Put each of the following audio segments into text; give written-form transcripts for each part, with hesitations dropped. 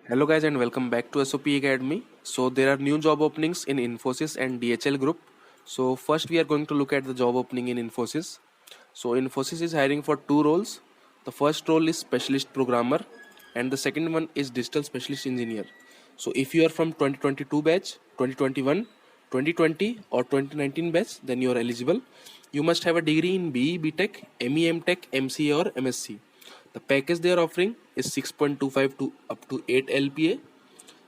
Hello guys and welcome back to SOP Academy. So there are new job openings in Infosys and DHL Group. So first we are going to look at the job opening in Infosys. So Infosys is hiring for two roles. The first role is specialist programmer and the second one is digital specialist engineer. So if you are from 2022 batch, 2021, 2020 or 2019 batch, then you are eligible. You must have a degree in BE, BTech, ME, MTech, MCA or MSc. The package they are offering is 6.25 to up to 8 LPA,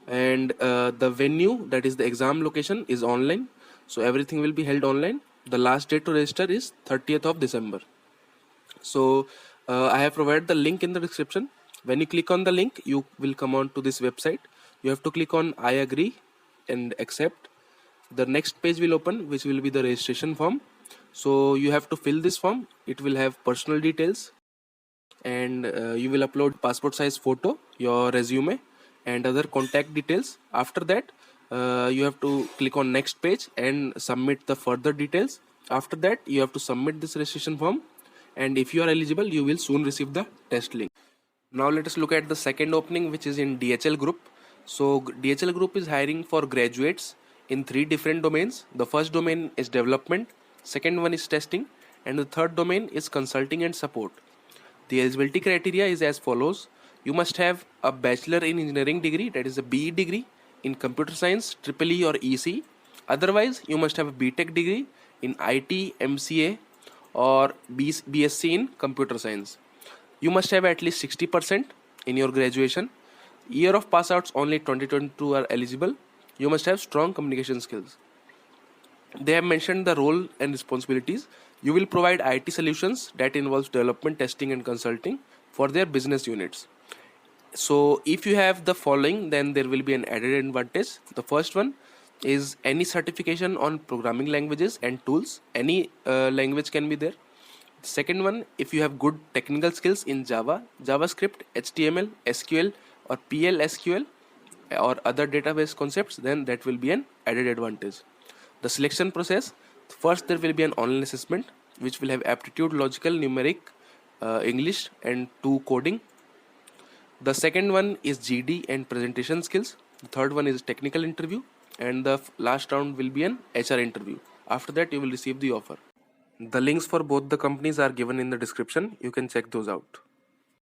and the venue, that is the exam location, is online. So everything will be held online. The last date to register is 30th of December. So I have provided the link in the description. When you click on the link, you will come on to this website. You have to click on I agree and accept. The next page will open, which will be the registration form. So you have to fill this form. It will have personal details, and you will upload passport size photo, your resume and other contact details. After that you have to click on next page and submit the further details. After that you have to submit this registration form, and if you are eligible you will soon receive the test link. Now let us look at the second opening, which is in DHL Group. So DHL Group is hiring for graduates in three different domains. The first domain is development, second one is testing, and the third domain is consulting and support. The eligibility criteria is as follows. You must have a bachelor in engineering degree, that is a BE degree in computer science, EEE or EC. Otherwise, you must have a BTech degree in IT, MCA or BSc in computer science. You must have at least 60% in your graduation. Year of pass outs only 2022 are eligible. You must have strong communication skills. They have mentioned the role and responsibilities. You will provide IT solutions that involves development, testing and consulting for their business units. So if you have the following, then there will be an added advantage. The first one is any certification on programming languages and tools. Any language can be there. The second one, if you have good technical skills in Java, JavaScript, HTML, SQL or PLSQL or other database concepts, then that will be an added advantage. The selection process: first there will be an online assessment which will have aptitude, logical, numeric, English and 2 coding. The second one is GD and presentation skills. The third one is technical interview, and the last round will be an HR interview. After that you will receive the offer. The links for both the companies are given in the description. You can check those out.